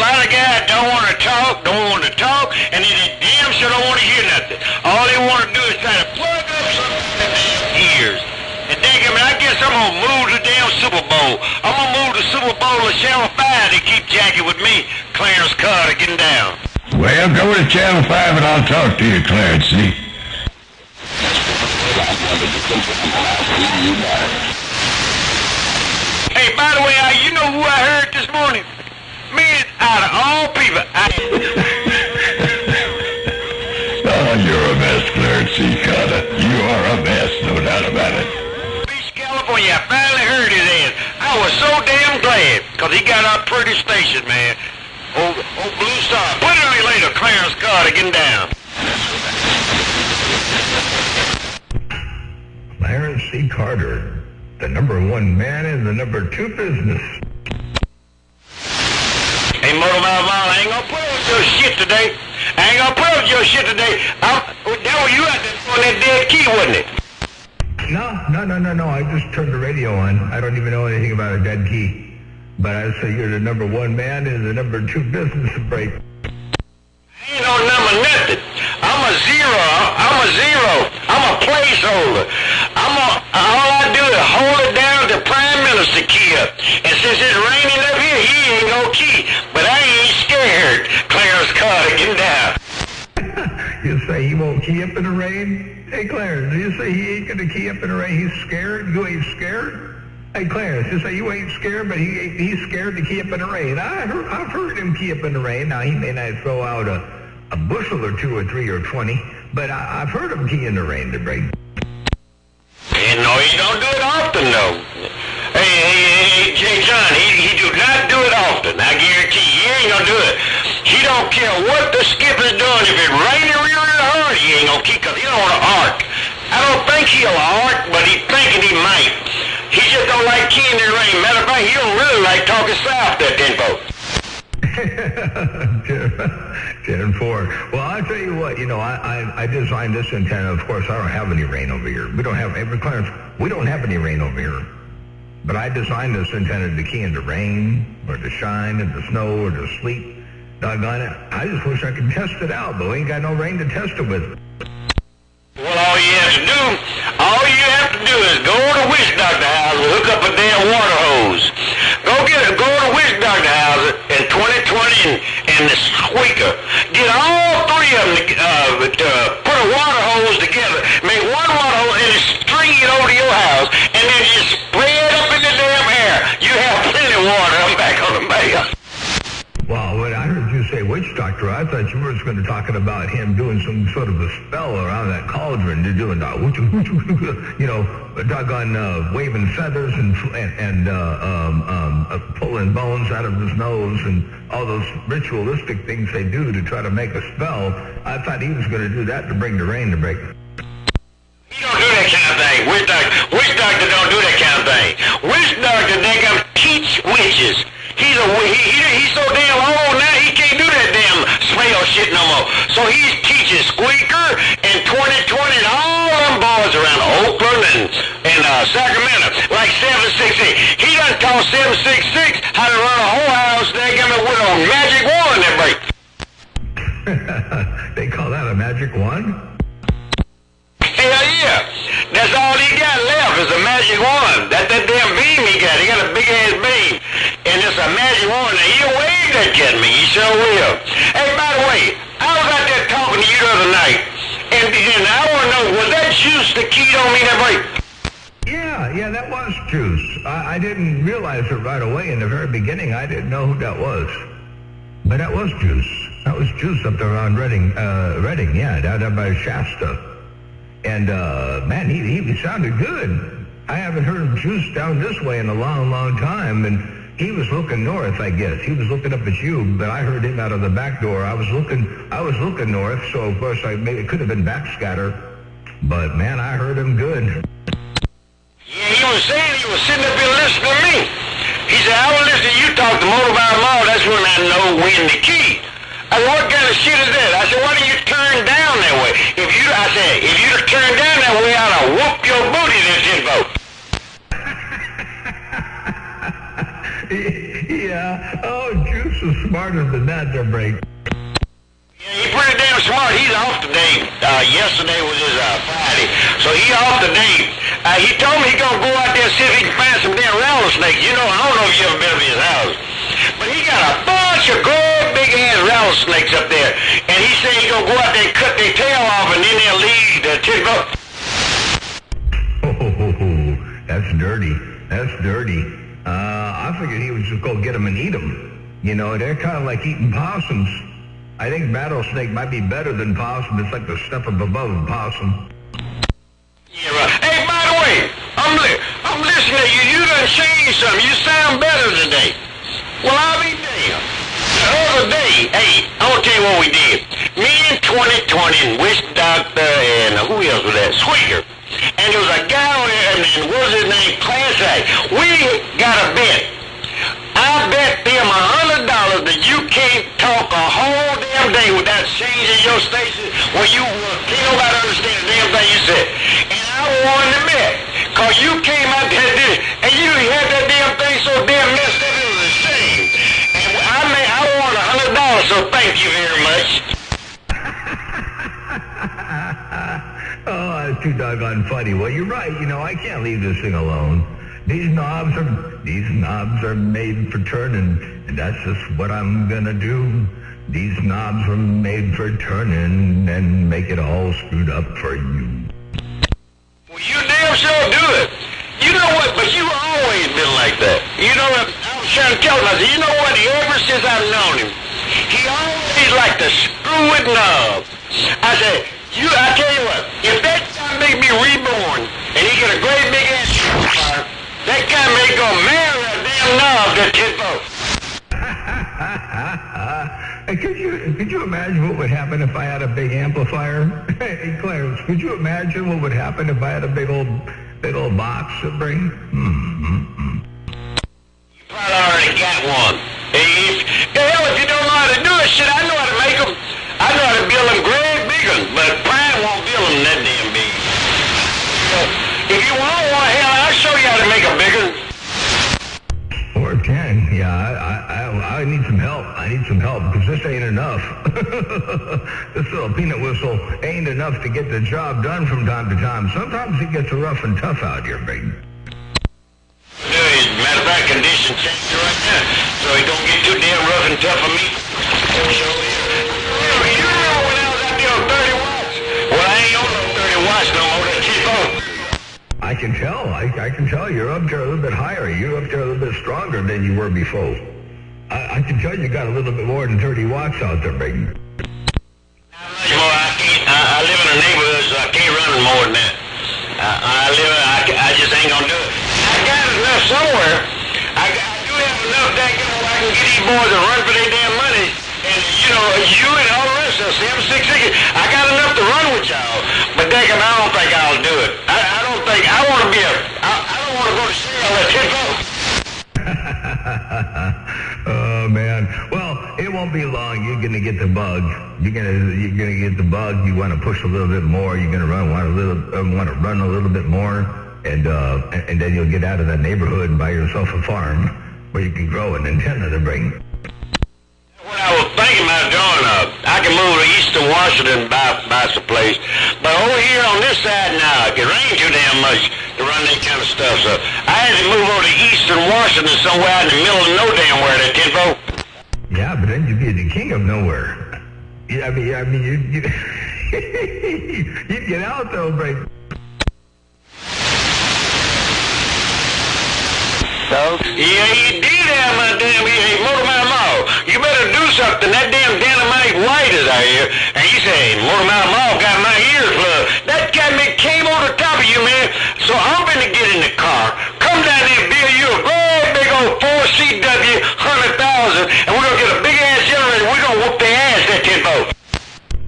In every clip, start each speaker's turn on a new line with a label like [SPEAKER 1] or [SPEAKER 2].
[SPEAKER 1] lot of guys don't want to talk, and they damn sure don't want to hear nothing. All they want to do is try to plug up something in their damn ears. And I guess I'm going to move the damn Super Bowl. I'm going to move the Super Bowl to Channel 5 to keep jacking with me, Clarence Carter, getting down.
[SPEAKER 2] Well, go to Channel 5 and I'll talk to you, Clarence, see?
[SPEAKER 1] Hey, by the way, you know who I heard this morning? Man, out of all people,
[SPEAKER 2] Oh, you're a mess, Clarence C. Carter. You are a mess, no doubt about it.
[SPEAKER 1] Beach, California, I finally heard his ass. I was so damn glad, because he got our pretty station, man. Oh, Blue Star. Put it on me later, Clarence Carter, getting down.
[SPEAKER 2] Clarence C. Carter, the #1 man in the #2 business.
[SPEAKER 1] Hey, Motor Mile, I ain't gonna put up with your shit today. That was you out there on that dead key, wasn't it?
[SPEAKER 2] No. I just turned the radio on. I don't even know anything about a dead key. But I say you're the #1 man in the #2 business break.
[SPEAKER 1] Ain't no number nothing. I'm a zero. I'm a placeholder. All I do is hold it down to Prime Minister key up. And since it's raining up here, he ain't no key. But I ain't scared. Clarence Carter, get down.
[SPEAKER 2] You say he won't key up in the rain? Hey, Clarence, you say he ain't going to key up in the rain? He's scared? You ain't scared? Hey, Clarence, you say you ain't scared, but he's scared to key up in the rain. I've heard him key up in the rain. Now, he may not throw out a bushel or 2 or 3 or 20, but I've heard him key in the rain to break.
[SPEAKER 1] And no, he don't do it often, though. Hey, Jay John, he do not do it often. I guarantee you, he ain't gonna do it. He don't care what the skipper's doing. If it's raining real hard, he ain't gonna keep, because he don't want to arc. I don't think he'll arc, but he's thinking he might. He just don't like keying in the rain. Matter of fact, he don't really like talking south, that Denbo.
[SPEAKER 2] 10-4. Well, I'll tell you what, I designed this antenna. Of course, I don't have any rain over here. We don't have any rain over here. But I designed this antenna to key into rain, or to shine, into snow, or to sleet. Doggone it. I just wish I could test it out, but we ain't got no rain to test it with.
[SPEAKER 1] Well, all you have to do is go to Witch Doctor House and hook up a damn water hose. Go to Witch Doctor House in 2020 and the squeaker. Get all 3 of them to put a water hose together. Make one water hose and string it over to your house, and then just spread up in the damn air. You have plenty of water. I'm back on the mail.
[SPEAKER 2] Well, when I heard you say witch doctor, I thought you were just going to talking about him doing some sort of a spell around that cauldron, to doing that, doggone waving feathers and pulling bones out of his nose and all those ritualistic things they do to try to make a spell. I thought he was going to do that to bring the rain to break.
[SPEAKER 1] He don't do that kind of thing. Witch doctor don't do that kind of thing. Witch doctor, they got teach witches. He's so damn old now, he can't do that damn spell shit no more. So he's teaching Squeaker and 2020 and all them boys around Oakland and Sacramento, like 766. He done taught 766 how to run a whole house, they got me with a magic wand that break.
[SPEAKER 2] They call that a magic wand?
[SPEAKER 1] Hell yeah. That's all he got left is a magic wand. That damn beam he got. He got a big ass beam. And it's a magic wand. Now he'll wave that at me. He sure will. Hey, by the way, I was out there talking to you the other night. And I want to know, was that Juice the key on me that break?
[SPEAKER 2] Yeah, that was Juice. I didn't realize it right away in the very beginning. I didn't know who that was. But that was Juice. That was Juice up there around Redding, yeah, down there by Shasta. And, man, he sounded good. I haven't heard Juice down this way in a long, long time. And he was looking north, I guess. He was looking up at you, but I heard him out of the back door. I was looking north, so of course it could have been backscatter. But, man, I heard him good.
[SPEAKER 1] Yeah, he was saying he was sitting up here listening to me. He said, I was listening to you talk to Motorbike Mall. That's when I know when the key. I said, what kind of shit is that? I said, why do you turn down that way? If you turn down that way, I'd whoop your booty this info.
[SPEAKER 2] Yeah. Oh, Juice smarter than that, they're break.
[SPEAKER 1] Yeah, he's pretty damn smart. He's off today. Yesterday was his Friday. So he off today. He told me he's going to go out there and see if he can find some damn rattlesnakes. You know, I don't know if you ever been to his house. But he got a bunch of great big-ass rattlesnakes up there. And he said he's going to go out there and cut their tail off and then they'll leave the tip up.
[SPEAKER 2] Oh, that's dirty. That's dirty. I figured he would just go get them and eat them. You know, they're kind of like eating possums. I think rattlesnake might be better than possum. It's like the step up above possum.
[SPEAKER 1] Yeah, right. Hey, by the way, I'm listening to you. You done changed something. You sound better today. Well, I'll be damned. The other day, hey, I'm going to tell you what we did. Me and 2020 and Wish Doctor and who else was that? Squeaker. And there was a guy on there, and what was his name? Class A. We got a bet. I bet them $100 that you can't talk a whole damn day without changing your station when you can't nobody understand the damn thing you said. And I won the bet. Cause you came out there and you had that damn thing so damn messed up it was a shame. And I won $100, so thank you very much.
[SPEAKER 2] Oh, that's too doggone funny. Well, you're right. You know, I can't leave this thing alone. These knobs are made for turning, and that's just what I'm gonna do. These knobs are made for turning and make it all screwed up for you.
[SPEAKER 1] Well, you damn sure do it. You know what? But you always been like that. You know what? I was trying to tell him. I said, you know what? Ever since I've known him, he always liked to screw with knobs. I said, I tell you what. If that guy make me reborn, and he get a great big ass fire, that guy may go marry a damn knob to Tidbo.
[SPEAKER 2] Could you imagine what would happen if I had a big amplifier? Hey, Clarence, could you imagine what would happen if I had a big old box to bring?
[SPEAKER 1] You probably already got one. Hell, if you don't know how to do it, shit, I know how to make them. I know how to build them great big ones, but Prime won't build them that damn big. If you want one, hell, I'll show you how to make a big one.
[SPEAKER 2] Or 10, yeah, I need some help. I need some help, because this ain't enough. This little peanut whistle ain't enough to get the job done from time to time. Sometimes it gets rough and tough out here, big.
[SPEAKER 1] Matter of fact, condition changed right now, so it don't get too damn rough and tough for me. You remember when I was out there on 30 watts? Well, I ain't on no 30 watts no more. That keep on.
[SPEAKER 2] I can tell. I can tell you're up there a little bit higher. You're up there a little bit stronger than you were before. I can tell you got a little bit more than 30 watts out there, big.
[SPEAKER 1] I live in a neighborhood, so I can't run more than that. I just ain't gonna do it. I got enough somewhere. I do have enough that I can get these boys to run for their damn money. And, you know, you and all the rest of us, M660, I got enough to run with y'all. But, Dakin, I don't think I'll do it. I don't think, I want to be I don't want to go to jail at Tidbo.
[SPEAKER 2] Oh, man. Well, it won't be long. You're going to get the bug. You're gonna get the bug. You want to push a little bit more. You're going to want to run a little bit more. And then you'll get out of that neighborhood and buy yourself a farm where you can grow an antenna to bring.
[SPEAKER 1] What I was thinking about doing, I can move to Eastern Washington and buy some place. But over here on this side now, it rains too damn much to run that kind of stuff. So I had to move over to Eastern Washington somewhere out in the middle of no damn where, that Tidbo.
[SPEAKER 2] Yeah, but then you'd be the king of nowhere. Yeah, I mean, you'd get out though, break.
[SPEAKER 1] So? Yeah, he did have my damn Motor Mouth Mall. You better do something. That damn Dynamite White is out here. And he said, Motor Mouth Mall got my ears plugged. That guy came on the top of you, man. So I'm gonna get in the car, come down there and build you a great big old 4CW 100,000, and we're gonna get a big ass generator. We're gonna whoop their ass, that Tidbo.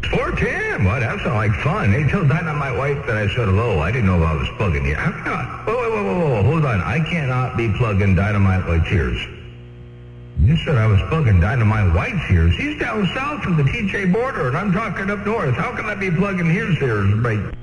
[SPEAKER 2] 410? Well, that sounds like fun. Hey, tell Dynamite White that I said hello. I didn't know if I was plugging you. How can I? Whoa, hold on. I cannot be plugging Dynamite White's ears. You said I was plugging Dynamite White's ears. He's down south from the TJ border, and I'm talking up north. How can I be plugging his ears, right?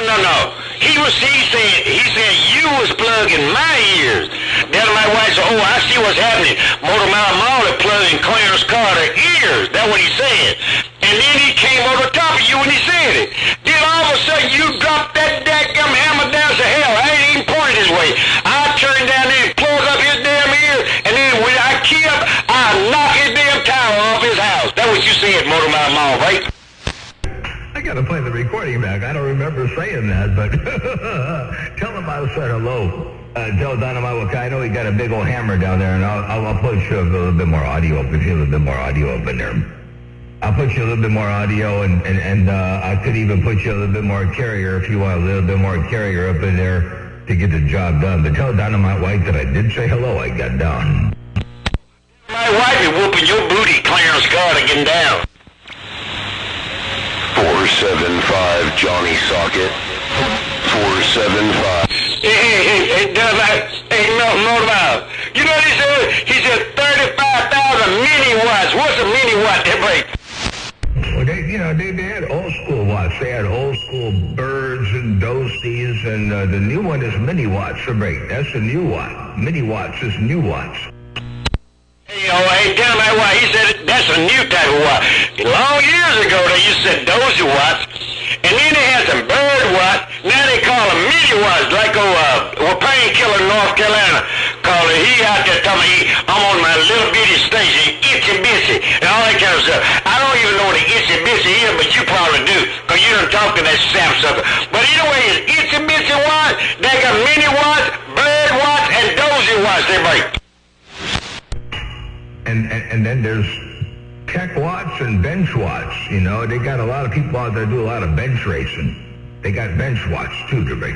[SPEAKER 1] No. He said you was plugging my ears. Then my wife said, oh, I see what's happening. Motor Mouth Mall is plugging Clarence Carter ears. That's what he said. And then he came over the top of you when he said it. Then all of a sudden you dropped that dadgum hammer down to hell. I ain't even pointed his way. I turned down there and plugged up his damn ear, and then when I key up, I knocked his damn tower off his house. That's what you said, Motor Mouth Mall, right?
[SPEAKER 2] I got to play the recording back. I don't remember saying that, but tell him I said hello. Tell Dynamite, I know he got a big old hammer down there, and I'll put you a little bit more audio up if you have a little bit more audio up in there. I'll put you a little bit more audio, and I could even put you a little bit more carrier if you want a little bit more carrier up in there to get the job done. But tell Dynamite White that I did say hello. I got down.
[SPEAKER 1] My wife is whooping your booty, Clarence Carter, getting down.
[SPEAKER 3] 475 Johnny Socket. 475.
[SPEAKER 1] Hey, Motor Mouth. You know what he said? He said 35,000 mini watts. What's a mini watt? That break.
[SPEAKER 2] Well, they had old school watts. They had old school birds and doasties, and the new one is mini watts. So break. That's the new watt. Mini watts is new watts.
[SPEAKER 1] Hey, tell me why. He said that's a new type of watt. Long years ago, they used to say dozy watts, and then they had some bird watts. Now they call them mini watts, like Painkiller in North Carolina call it. He out there telling me I'm on my little bitty station, itsy bitsy, and all that kind of stuff. I don't even know what an itsy bitsy is, but you probably do, because you done talked to that sap sucker. But either way, it's itsy bitsy watts, they got mini watts, bird watts, and dozy watts they break.
[SPEAKER 2] And then there's tech watts and bench watts. They got a lot of people out there do a lot of bench racing. They got bench watts too to break.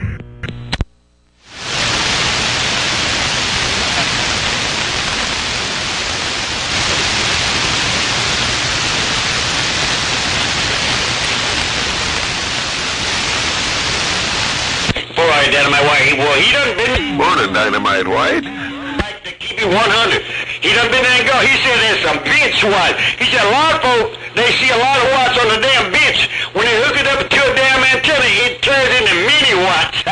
[SPEAKER 1] All right, Dynamite White. Well, he done been...
[SPEAKER 3] Morning, Dynamite White.
[SPEAKER 1] Like to keep it 100. He done been there and go. He said there's some bench watts. He said a lot of folks, they see a lot of watts on the damn bench. When they hook it up to a damn antenna, it turns into mini watts.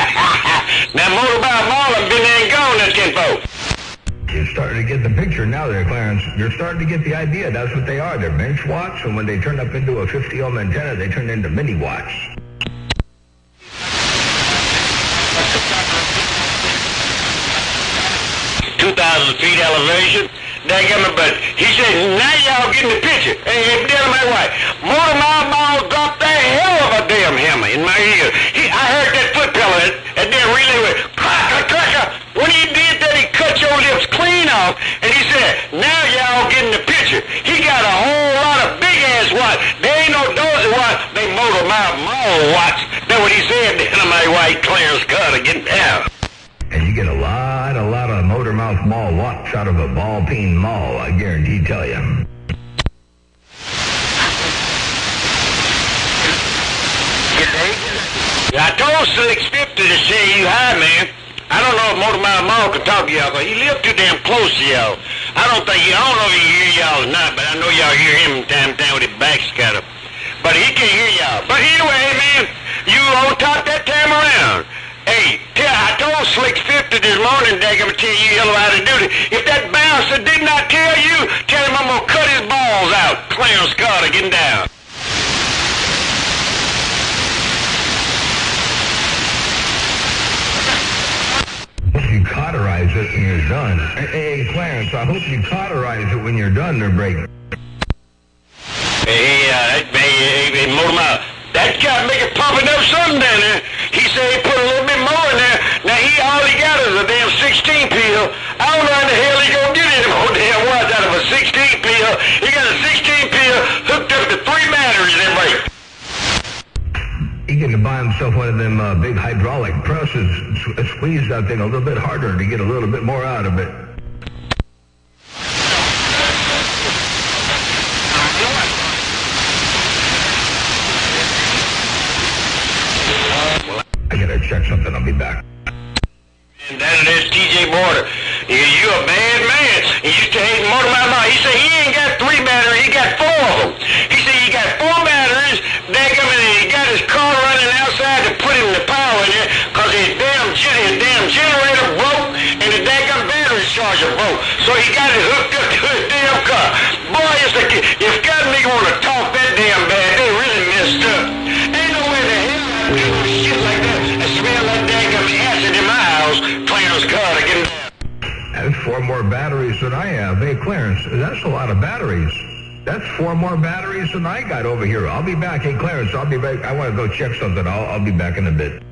[SPEAKER 1] Now, Motor Mouth Mall have been there and gone, that 10-fold.
[SPEAKER 2] You're starting to get the picture now there, Clarence. You're starting to get the idea. That's what they are. They're bench watts, and when they turn up into a 50-ohm antenna, they turn into mini watts.
[SPEAKER 1] 2,000 feet elevation. But he said, now y'all getting the picture. Hey, Dynamite White. Motor Mouth Mall dropped that hell of a damn hammer in my ear. I heard that foot pedal and then relay went cracker, cracker. When he did that, he cut your lips clean off, and he said, now y'all getting the picture. He got a whole lot of big-ass watts. They ain't no dozy watts. They Motor Mouth Mall watts. That's what he said, Dynamite White, Clarence Carter, getting down.
[SPEAKER 2] And you get a lot of Motor Mouth Mall watts out of a ball peen mall, I guarantee tell you.
[SPEAKER 1] I told Slick 50 to say you hi, man. I don't know if Motor Mouth Mall can talk to y'all, but he lived too damn close to y'all. I don't know if he hear y'all or not, but I know y'all hear him time to time with his back scattered. But he can't hear y'all. But anyway, man, you on top that time around. Hey, I told Slick 50 this morning, Dag, I'm going to tell you how to do it. If that bouncer did not tell you, tell him I'm going to cut his balls out. Clarence Carter, getting down.
[SPEAKER 2] Hope you cauterize it when you're done. Hey, Clarence, I hope you cauterize it when you're done, they're breaking.
[SPEAKER 1] Hey, Motor Mouth. That guy make it pump enough something down there. He said he put a little bit more in there. Now all he got is a damn 16 peel. I don't know how the hell he gonna get any more damn watts out of a 16 peel. He got a 16 peel hooked up to 3 batteries in break.
[SPEAKER 2] He can buy himself one of them big hydraulic presses, squeeze that thing a little bit harder to get a little bit more out of it. I gotta check something. I'll be back.
[SPEAKER 1] And that's TJ Border. You a bad man. He used to hate Motor Mouth Mall. He said he ain't got 3 batteries. He got 4 of them. He said he got 4 batteries. And he got his car running outside to put him the power in there. He got it hooked up to his damn car. Boy, if God make want to talk that damn bad, they really messed up. Ain't no way the hell I do shit like that and smell that damn acid in my house. Clarence God again.
[SPEAKER 2] That's 4 more batteries than I have. Hey, Clarence, that's a lot of batteries. That's 4 more batteries than I got over here. I'll be back. Hey, Clarence, I'll be back. I want to go check something. I'll be back in a bit.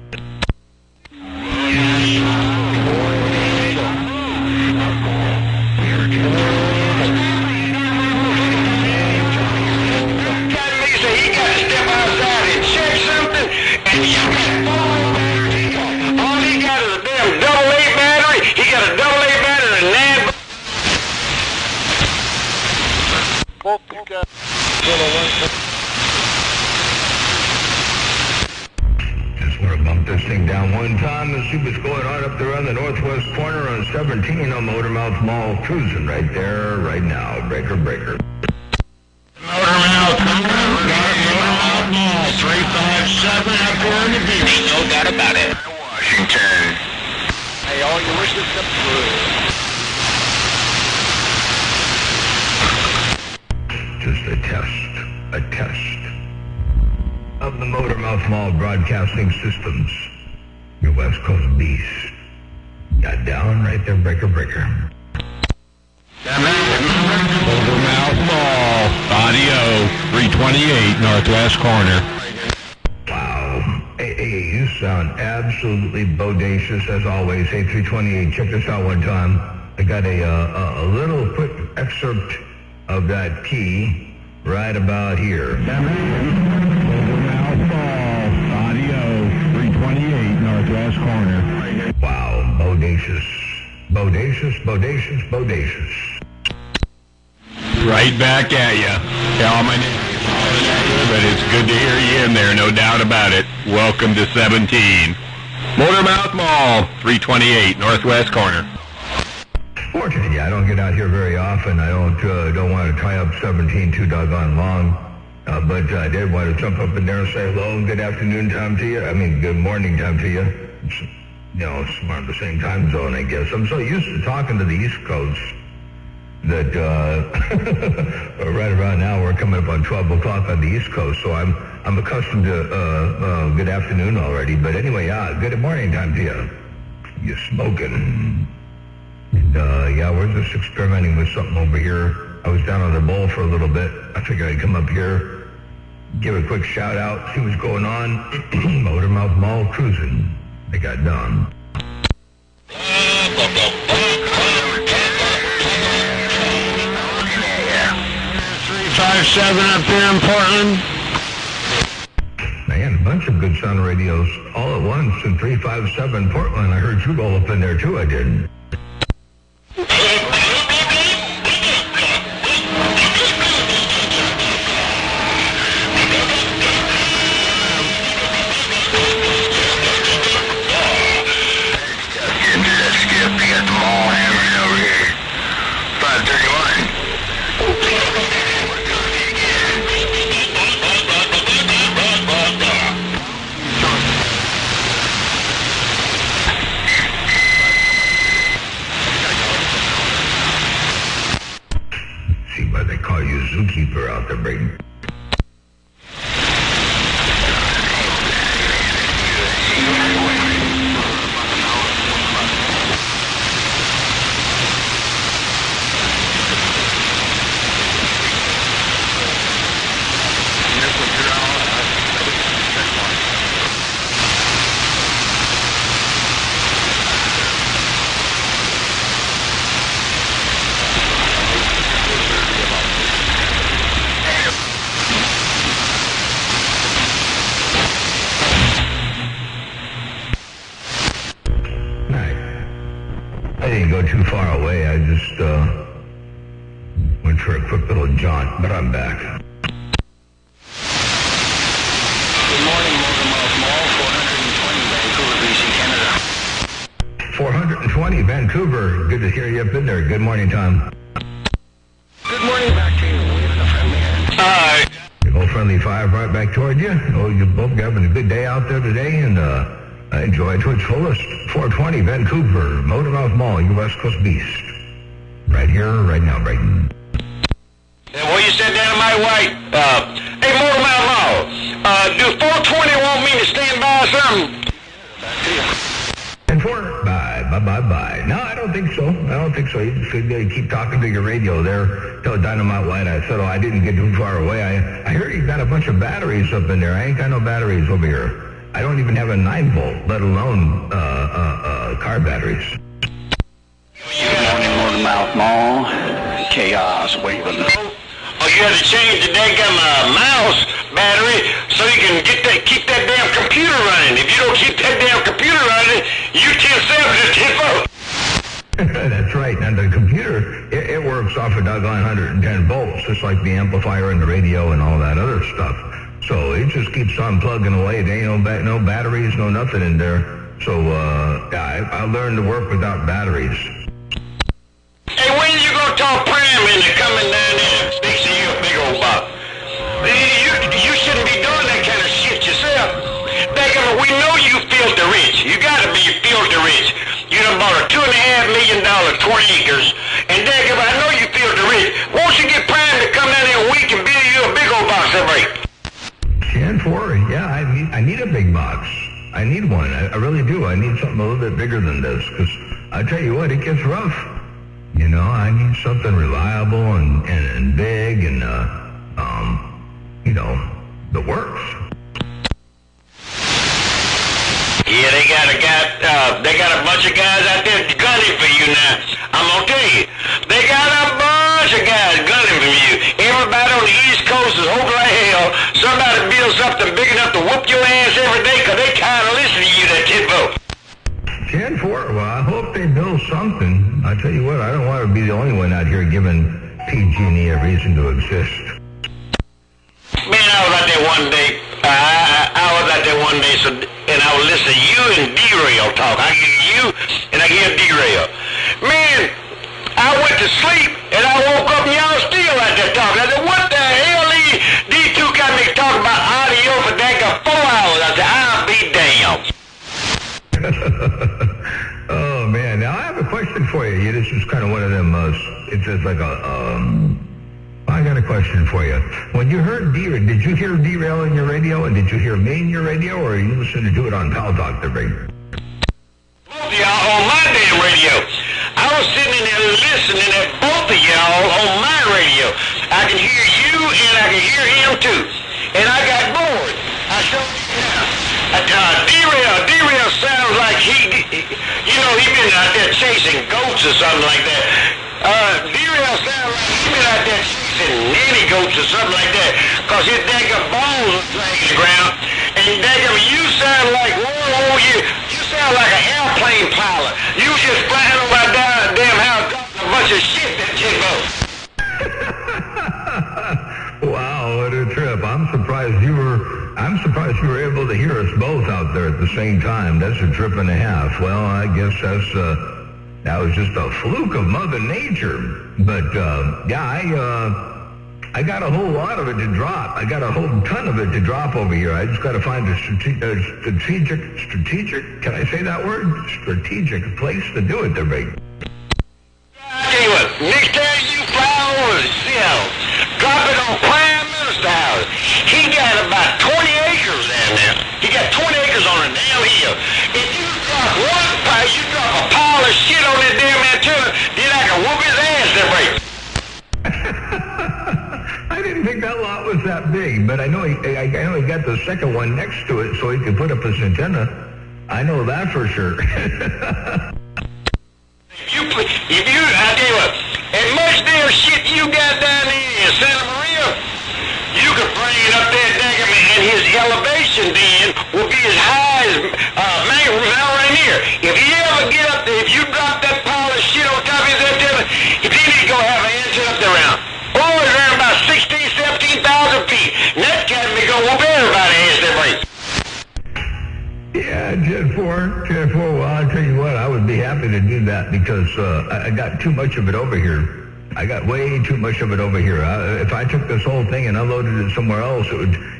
[SPEAKER 2] Just want to bump this thing down one time and see what's going on up there on the northwest corner on 17 on Motormouth Mall, cruising right there, right now. Breaker.
[SPEAKER 1] Motormouth Mall, 357 up here in the beach, no doubt about it. Washington. Hey, all your wishes come true.
[SPEAKER 2] Just a test of the Motormouth Mall broadcasting systems. Your West Coast beast. Got down right there, breaker.
[SPEAKER 4] Motormouth Mall, audio, 328 northwest corner.
[SPEAKER 2] Wow. Hey, you sound absolutely bodacious as always. Hey, 328, check this out one time. I got a little quick excerpt of that key right about here.
[SPEAKER 4] Motormouth Mall, audio, 328 northwest corner.
[SPEAKER 2] Wow, bodacious.
[SPEAKER 4] Right back at you. Tell my name, but it's good to hear you in there, no doubt about it. Welcome to 17. Motormouth Mall, 328 northwest corner.
[SPEAKER 2] Fortunately, I don't get out here very often. I don't want to tie up 17 too doggone long. But I did want to jump up in there and say hello and good afternoon time to you. I mean, good morning time to you. It's around the same time zone, I guess. I'm so used to talking to the East Coast that right around now we're coming up on 12 o'clock on the East Coast. So I'm accustomed to good afternoon already. But anyway, good morning time to you. You smoking. And, we're just experimenting with something over here. I was down on the bowl for a little bit. I figured I'd come up here, give a quick shout out, see what's going on. Motormouth Mall cruising. They got done.
[SPEAKER 1] 357 up here in Portland.
[SPEAKER 2] Man, a bunch of good sound radios all at once in 357 Portland. I heard you roll up in there too, I did. See why they call you zookeeper out there, Brayden. I didn't go too far away. I just went for a quick little jaunt, but I'm back.
[SPEAKER 1] Good morning, Motormouth Mall, 420 Vancouver, BC, Canada.
[SPEAKER 2] 420 Vancouver. Good to hear you up in there. Good morning, Tom.
[SPEAKER 1] Good morning back to you. Hi.
[SPEAKER 2] Your old friendly 5 right back toward you. Oh, you both having a good day out there today, and enjoy it to its fullest. 420 Vancouver, Motormouth Mall, your West Coast beast. Right here, right now, Brayton.
[SPEAKER 1] And what you said, Dynamite White, hey, Motor Mouth Mall, do 420 want me to stand by or something?
[SPEAKER 2] And bye. No, I don't think so. You just keep talking to your radio there. Tell Dynamite White I said, I didn't get too far away. I heard you got a bunch of batteries up in there. I ain't got no batteries over here. I don't even have a 9-volt, let alone car batteries.
[SPEAKER 5] Good morning, Motormouth Mall. Chaos waving.
[SPEAKER 1] Oh, you had to change the daggum mouse battery so you can keep that damn computer running. If you don't keep that damn computer running, you 10-7 to 10 volts.
[SPEAKER 2] That's right. And the computer, it works off a doggone 110 volts, just like the amplifier and the radio and all that other stuff. So it just keeps on plugging away. There ain't no batteries, no nothing in there. So, I learned to work without batteries.
[SPEAKER 1] Hey, when you gonna talk Pram into coming down there and fixing you a big old box? You shouldn't be doing that kind of shit yourself. Daggum, we know you filthy rich. You gotta be filthy rich. You done bought a $2.5 million 20 acres, and daggum, I know you filthy rich. Won't you get Pram to come down here a week and build you a big old box every?
[SPEAKER 2] 10-4, yeah, I need a big box. I need one. I really do. I need something a little bit bigger than this, because I tell you what, it gets rough. You know, I need something reliable and big and, that works.
[SPEAKER 1] Yeah, they got a bunch of guys out there gunning for you now. I'm gonna tell you, they got a bunch of guys gunning for you. Everybody on the East Coast is hoping like hell somebody builds something big enough to whoop your ass every day, because they kind of listen to you, that 10 vote.
[SPEAKER 2] 10-4, well, I hope they build something. I tell you what, I don't want to be the only one out here giving PG&E a reason to exist.
[SPEAKER 1] Man, I was out there one day. And I would listen to you and D-Rail talk. I hear you and I hear D-Rail. Man, I went to sleep and I woke up and y'all still out there talking. I said, what the hell these two got me talking about audio for daggone 4 hours? I said, I'll be damned.
[SPEAKER 2] Oh, man. Now, I have a question for you. This is kind of one of them, it's just like I got a question for you. When you heard did you hear D-Rail in your radio, and did you hear me in your radio, or are you listening to it on Pal Talk, the big?
[SPEAKER 1] Both of y'all on my damn radio. I was sitting in there listening at both of y'all on my radio. I can hear you and I can hear him too. And I got bored. I showed you now. D-Rail sounds like he been out there chasing goats or something like that. D-Rail sounds like he been out there chasing nanny goats or something like that, because his daggum balls are dragging the ground. And daggum, you sound like, you sound like an airplane pilot. You just flying over down the damn house dropping a bunch of shit that Jimbo.
[SPEAKER 2] Wow, what a trip. I'm surprised you were able to hear us both out there at the same time. That's a trip and a half. Well, I guess that was just a fluke of Mother Nature. But, I got a whole lot of it to drop. I got a whole ton of it to drop over here. I just got to find a strategic, can I say that word? Strategic place to do it there, baby.
[SPEAKER 1] I tell you what, next time you fly over to Seattle, drop it on Prime Minister's house. He got about 20 acres down there. He got 20 acres on a damn hill. If you drop one pile, you drop a pile of shit on that damn antenna, then I can whoop his ass there, baby.
[SPEAKER 2] I didn't think that lot was that big, but I know he got the second one next to it so he could put up his antenna. I know that for sure.
[SPEAKER 1] I tell you what, as much damn shit you got down there in Santa Maria, you could bring it up there, daggum, and his elevation then will be as high as Mount right here. If you ever get up there, if you drop that pile of shit on top of his antenna, then he's going to have an antenna up there around. Oh, it's around about 17,000 feet. And that cat be going to whoop everybody ass there, buddy.
[SPEAKER 2] Yeah, 10-4. Well, I'll tell you what, I would be happy to do that because I got too much of it over here. I got way too much of it over here. If I took this whole thing and unloaded it somewhere else,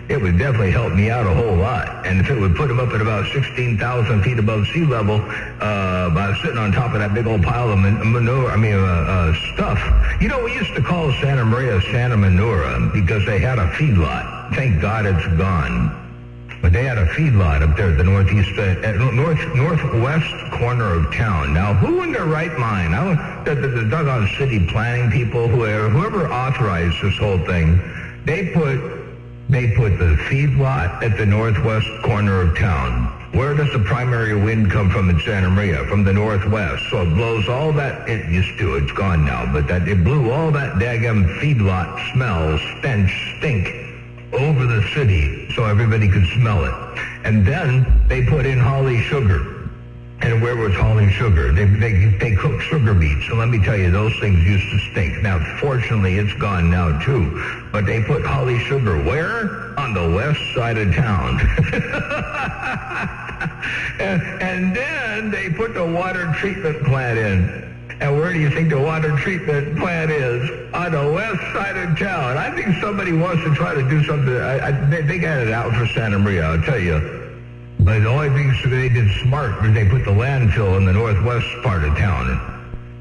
[SPEAKER 2] it it would definitely help me out a whole lot. And if it would put them up at about 16,000 feet above sea level, by sitting on top of that big old pile of stuff. You know, we used to call Santa Maria Santa Manura because they had a feedlot. Thank God it's gone. But they had a feedlot up there at the northwest corner of town. Now, who in their right mind, the doggone city planning people, whoever authorized this whole thing, they put the feedlot at the northwest corner of town. Where does the primary wind come from in Santa Maria? From the northwest. So it blows all that, it used to, it's gone now, but it blew all that daggum feedlot smell, stench, stink over the city so everybody could smell it. And then they put in Holly sugar. And where was Holly sugar? They cooked sugar beets. So let me tell you, those things used to stink. Now, fortunately, it's gone now, too. But they put Holly sugar where? On the west side of town. and then they put the water treatment plant in. And where do you think the water treatment plant is? On the west side of town. I think somebody wants to try to do something. They got it out for Santa Maria, I'll tell you. But the only thing they did smart was they put the landfill in the northwest part of town.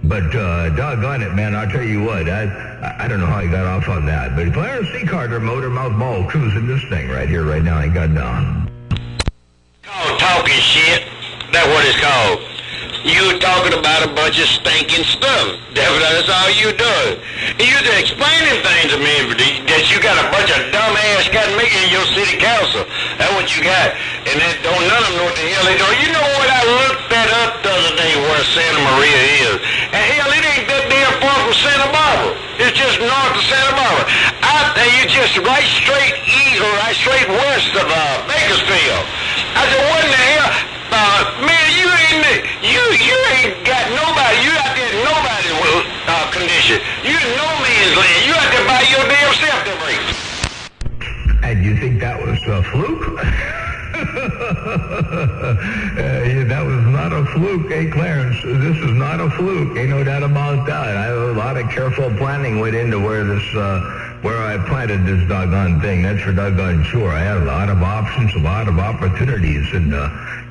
[SPEAKER 2] But doggone it, man, I'll tell you what. I don't know how he got off on that. But Clarence C. Carter, Motor Mouth Mall, cruising this thing right here, right now. He got down.
[SPEAKER 1] Called talking shit. That's what it's called. You talking about a bunch of stinking stuff. That's all you do. You just explaining things to me that you got a bunch of dumbass got making your city council. That's what you got. And that don't none of them know what the hell they do. You know what? I looked that up the other day where Santa Maria is. And hell, it ain't that damn far from Santa Barbara. It's just north of Santa Barbara. Out there, you just right straight east or right straight west of Bakersfield. I said, what in the hell? Man, you ain't got nobody. You out there nobody condition. You no man's land. You out there by your damn self to break.
[SPEAKER 2] And you think that was a fluke? That was not a fluke, Clarence? This is not a fluke. Ain't no doubt about that. A lot of careful planning went into where I planted this doggone thing. That's for doggone sure. I had a lot of options, a lot of opportunities, and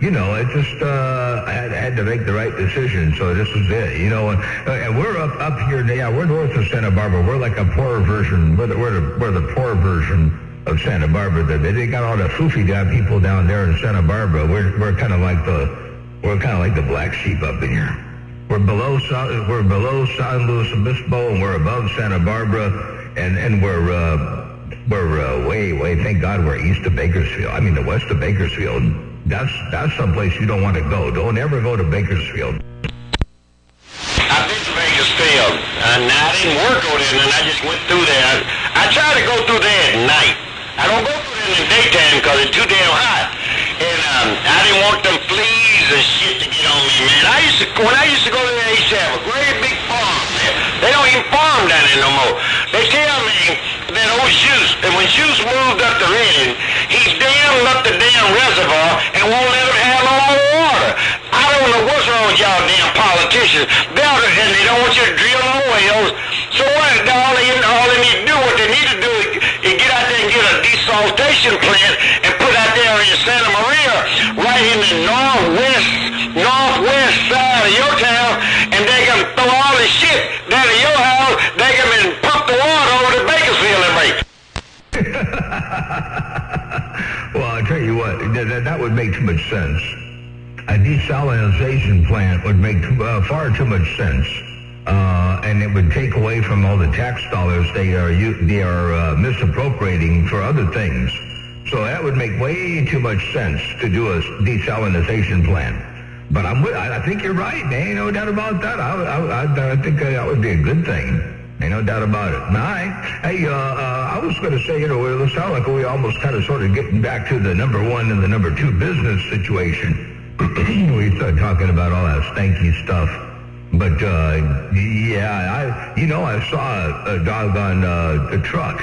[SPEAKER 2] it just I had to make the right decision. So this is it, And we're up here. Yeah, we're north of Santa Barbara. We're like a poorer version. We're the poor version of Santa Barbara. They got all the foofy people down there in Santa Barbara. We're kind of like the black sheep up in here. We're below San Luis Obispo, and we're above Santa Barbara. And we're way, thank God we're east of Bakersfield. I mean, the west of Bakersfield. That's someplace you don't want to go. Don't ever go to Bakersfield.
[SPEAKER 1] I've been to Bakersfield, and I didn't work on it, and I just went through there. I try to go through there at night. I don't go through there in the daytime because it's too damn hot. And I didn't want them fleas and shit to get on me, man. When I used to go there, they used to have a great big farm there. They don't even farm down there no more. They tell me that old Juice, and when Juice moved up to Redding, he dammed up the damn reservoir and won't let them have no more water. I don't know what's wrong with y'all damn politicians. And they don't want you to drill no wells. So what? All they need to do, what they need to do is get out there and get a desaltation plant and put out there in Santa Maria, right in the northwest side of your town, and they can throw all the shit down to your house, they can pump the water over to Bakersfield and make.
[SPEAKER 2] Well, I tell you what, that would make too much sense. A desalinization plant would make far too much sense. And it would take away from all the tax dollars they are misappropriating for other things. So that would make way too much sense to do a desalinization plant. But I think you're right. There ain't no doubt about that. I think that would be a good thing. Ain't no doubt about it. I was going to say, it sounds like we almost kind of sort of getting back to the number one and the number two business situation. We started talking about all that stanky stuff. But, I saw a doggone a truck,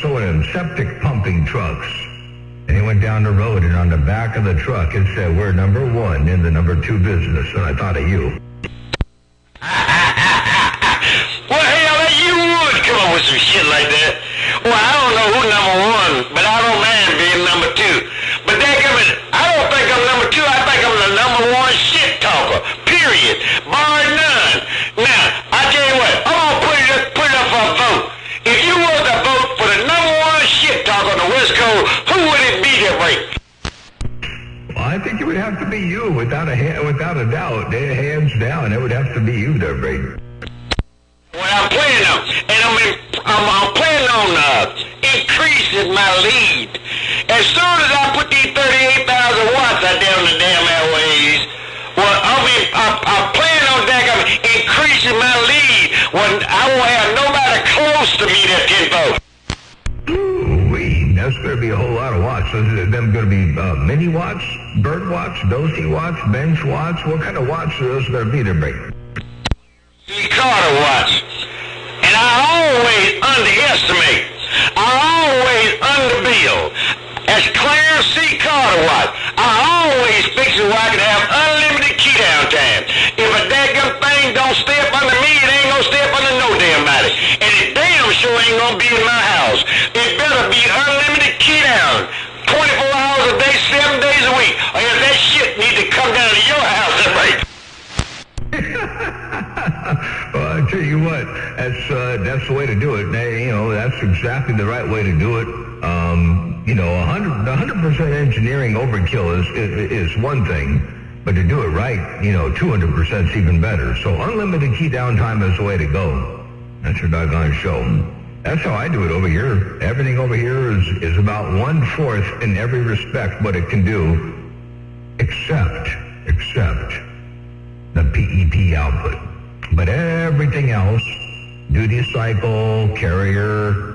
[SPEAKER 2] so them septic pumping trucks. And he went down the road, and on the back of the truck, it said, we're number one in the number two business. And I thought of you.
[SPEAKER 1] Well, hell, you would come up with some shit like that. Well, I don't know who number one, but I don't matter.
[SPEAKER 2] be you without a doubt. Hands down, it would have to be you there, Brady.
[SPEAKER 1] What I'm planning on, and I'm planning on increasing my lead. As soon as I put these 38,000 watts out there on the damn airways, well, I'm planning on increasing my lead when I won't have nobody close to me that 10 volts.
[SPEAKER 2] Ooh-wee, that's going to be a whole lot of watts. So is them going to be mini watts, bird watts, dozy watts, bench watts? What kind of watts are those going to be there, Brady?
[SPEAKER 1] Carter watts. And I always underestimate. I always underbill. As Clarence C. Carter watts, I always fix it where I can have unlimited key down time. If a daggum thing don't stay up under me, it ain't gonna stay up under no damn body. And it damn sure ain't gonna be in my house. It better be unlimited key down. 24 hours a day, 7 days a week. Or if that shit need to come down to your house, that's right.
[SPEAKER 2] Well, I tell you what, that's the way to do it. You know, that's exactly the right way to do it. You know, 100% engineering overkill is one thing, but to do it right, you know, 200% is even better. So unlimited key downtime is the way to go. That's your doggone show. That's how I do it over here. Everything over here is about 1/4 in every respect what it can do, except the PEP output. But everything else, duty cycle, carrier,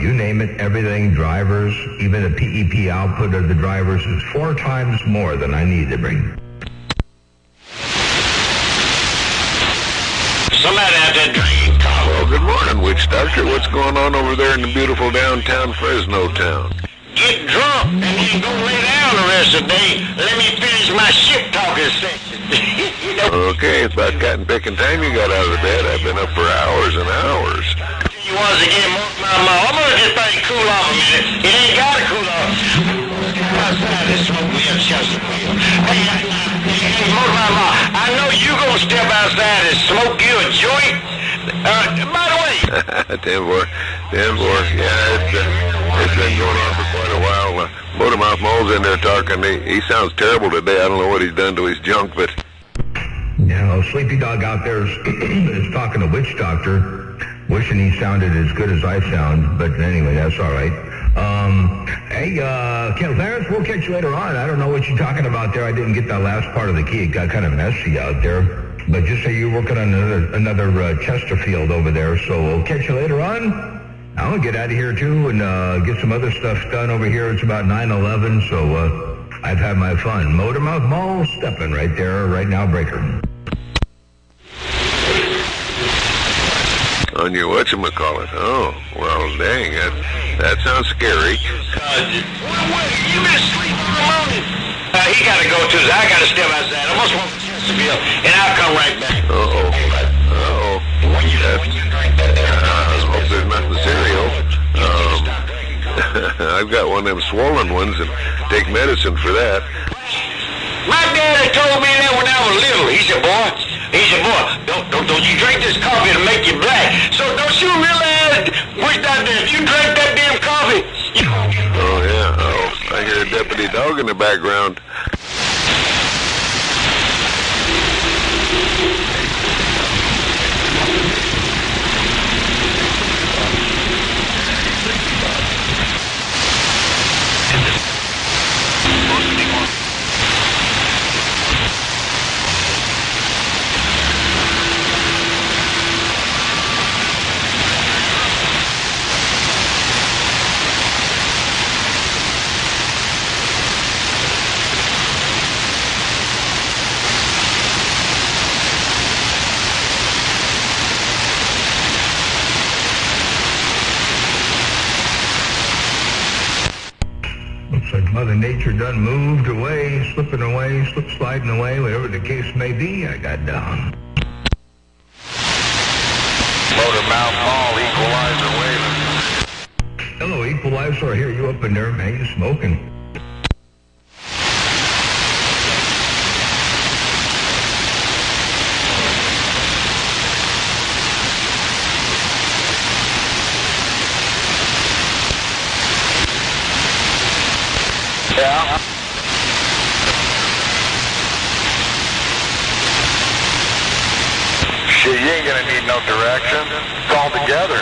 [SPEAKER 2] you name it, everything, drivers, even the PEP output of the drivers is 4 times more than I need to bring.
[SPEAKER 1] Somebody out there drinking coffee.
[SPEAKER 3] Well, good morning, Witch Doctor. What's going on over there in the beautiful downtown Fresno town?
[SPEAKER 1] Get drunk and then go lay down the rest of the day. Let me finish my shit talking section. You know?
[SPEAKER 3] Okay, it's about cotton picking time you got out of the bed. I've been up for hours and hours.
[SPEAKER 1] You once again, I'm gonna just let it cool off a minute. It ain't gotta cool off. Outside and smoke me a Chesterfield. Hey, I know you gonna step outside and smoke you a joint. By the way,
[SPEAKER 3] 10-4, yeah, it's been going on for quite a while. Motormouth Mole's in there talking. He sounds terrible today. I don't know what he's done to his junk, but...
[SPEAKER 2] You know, Sleepy Dog out there is talking to Witch Doctor, wishing he sounded as good as I sound, but anyway, that's all right. Hey, Clarence, we'll catch you later on. I don't know what you're talking about there. I didn't get that last part of the key. It got kind of messy out there. But just say you're working on another Chesterfield over there, so we'll catch you later on. I'm going to get out of here, too, and get some other stuff done over here. It's about 9:11, so I've had my fun. Motormouth Mall stepping right there, right now, breaker.
[SPEAKER 3] On your whatchamacallit? Oh, well, dang, that sounds scary.
[SPEAKER 1] You been asleep all morning. He got to go, too. I got to step outside. I must walk to Chesterfield, and I'll come right back.
[SPEAKER 3] Uh-oh.
[SPEAKER 1] When you drink that there,
[SPEAKER 3] I hope there's nothing cereal. I've got one of them swollen ones and take medicine for that.
[SPEAKER 1] My daddy told me that when I was little. He said, boy, don't you drink this coffee to make you black. So don't you realize, Witch Doctor, if you drink that damn coffee, you...
[SPEAKER 3] Oh, yeah. Oh, I hear a deputy dog in the background.
[SPEAKER 2] Looks like Mother Nature done moved away, slipping away, sliding away, whatever the case may be. I got down.
[SPEAKER 3] Motormouth Mall, equalizer waving.
[SPEAKER 2] Hello, Equalizer. I hear you up in there. Hey, you smoking?
[SPEAKER 1] Yeah.
[SPEAKER 3] Shit, you ain't gonna need no direction. It's all together.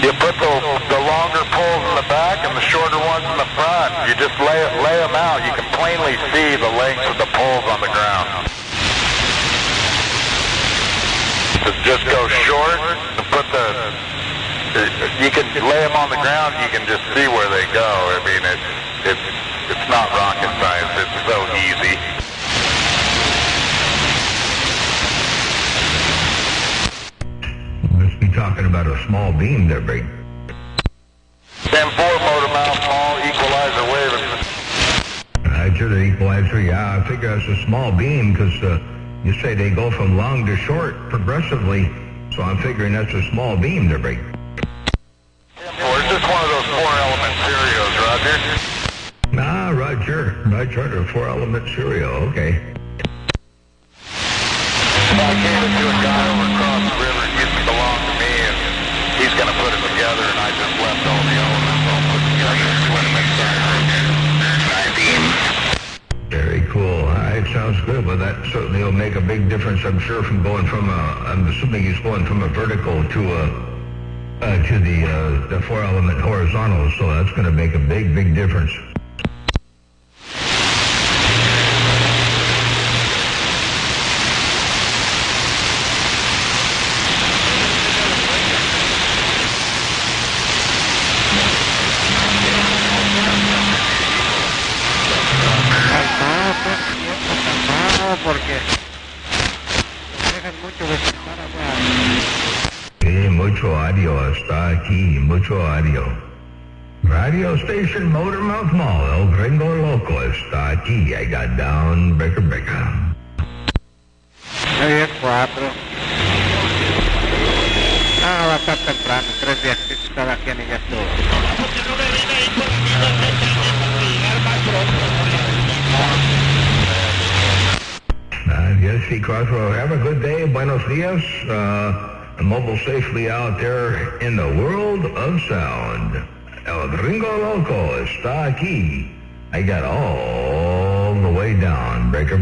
[SPEAKER 3] You put the longer poles in the back and the shorter ones in the front. You just lay them out. You can plainly see the length of the poles on the ground. So just go short and put you can lay them on the ground. You can just see where they go. I mean, it's not rocket science. It's so easy.
[SPEAKER 2] Must be talking about a small beam there, Big.
[SPEAKER 3] 10-4 motor mouth mall equalizer waving.
[SPEAKER 2] I should have equalizer. Yeah, I figure it's a small beam because you say they go from long to short progressively. So I'm figuring that's a small beam there, Big.
[SPEAKER 3] 10-4, it's just one of those 4-element serios, Roger.
[SPEAKER 2] Ah, Roger. Roger, 4-element serial. Okay.
[SPEAKER 3] I gave it to a guy over across the river. It used to belong to me, and he's going to put it together, and I just left all the elements all put together and put them inside.
[SPEAKER 2] Very cool. All right, sounds good. Well, that certainly will make a big difference, I'm sure, from going from I'm assuming he's going from a vertical to the 4-element horizontal, so that's going to make a big difference.
[SPEAKER 6] Porque dejan mucho de estar atrás.
[SPEAKER 2] Sí, mucho audio está aquí, mucho audio. Radio station Motormouth Mall, El Gringo Loco está aquí. I got down, breaker.
[SPEAKER 6] 9-4. Va a estar temprano, 3 días que estaba aquí en ella todo.
[SPEAKER 2] Yes, see, Crossroad, have a good day. Buenos dias. Mobile safely out there in the world of sound. El Gringo Loco está aquí. I got all the way down, breaker.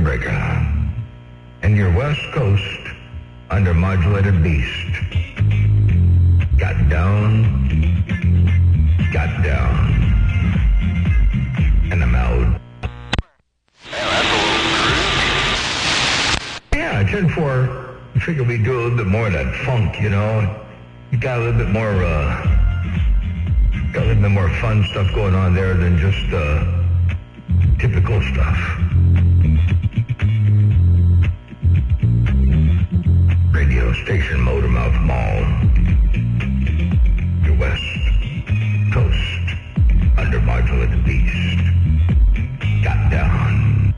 [SPEAKER 2] And your West Coast under modulated beast. Got down. And I'm out. Yeah, 10-4. I figure we do a little bit more of that funk, you know. You got a little bit more, fun stuff going on there than just typical stuff. Radio station Motormouth Mall. Your West Coast under modulated beast. Got down.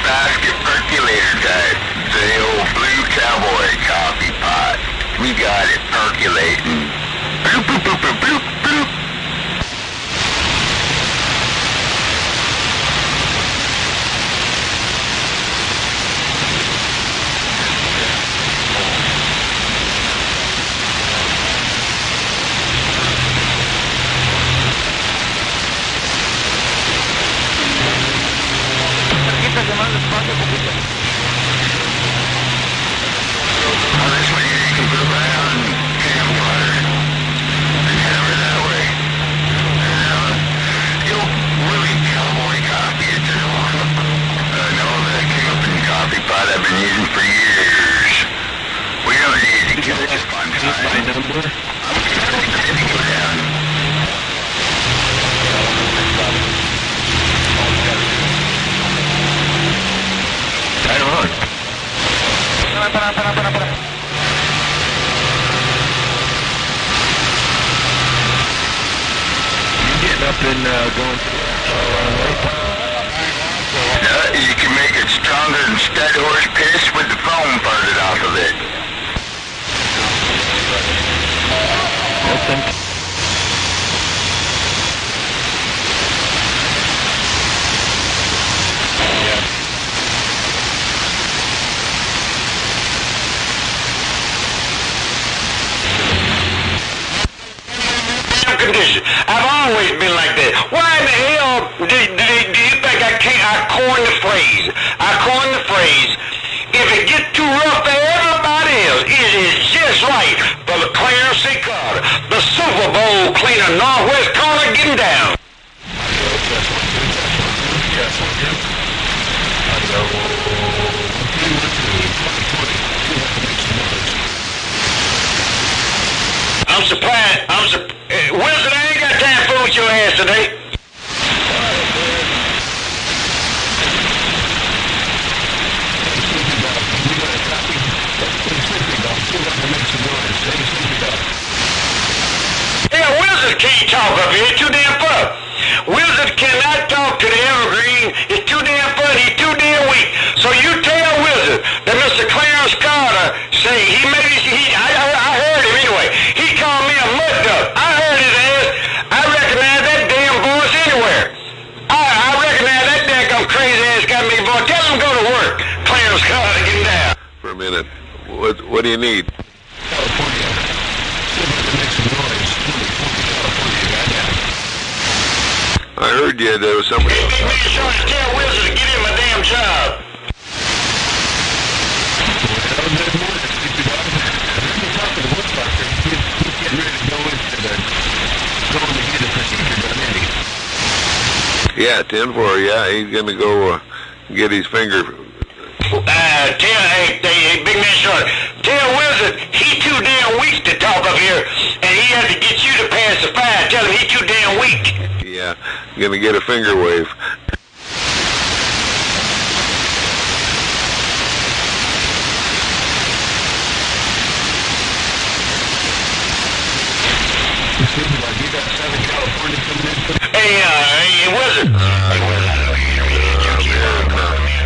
[SPEAKER 1] basket percolator type. The old blue cowboy coffee pot. We got it percolating. Bloop, bloop, bloop, bloop, bloop, bloop. Oh, this one here you can put around.
[SPEAKER 4] been going
[SPEAKER 3] You can make it stronger than stud horse piss with the foam farted off of it.
[SPEAKER 1] Condition. I've always been like that. Why in the hell do you think I coined the phrase? I coined the phrase, if it gets too rough for everybody else, it is just right for the Clarence C. Carter, the Super Bowl cleaner, Northwest corner, getting down. I'm surprised. Wilson, I ain't got time to fool with your ass today. Yeah, Wilson can't talk up here. It's too damn far. Wilson cannot talk to the Evergreen. It's too damn funny. He's too damn weak. So you tell Wilson that Mr. Clarence Carter say I heard him anyway. He called me a mud duck. I heard his ass. I recognize that damn voice anywhere. I recognize that damn crazy ass got me voice. Tell him to go to work. Clarence Carter, get down.
[SPEAKER 4] for a minute. What do you need?
[SPEAKER 2] California. Make some noise.
[SPEAKER 4] I heard you. There was somebody else.
[SPEAKER 1] Big man trying to tell Wilson to get him a damn job.
[SPEAKER 4] Yeah, 10-4. Yeah, he's gonna go get his finger.
[SPEAKER 1] Hey, big man short. Tell Wilson he too damn weak to talk up here, and he had to get you to pass the fire. Tell him he too damn weak.
[SPEAKER 4] Yeah, gonna get a finger wave.
[SPEAKER 1] Hey, Wilson.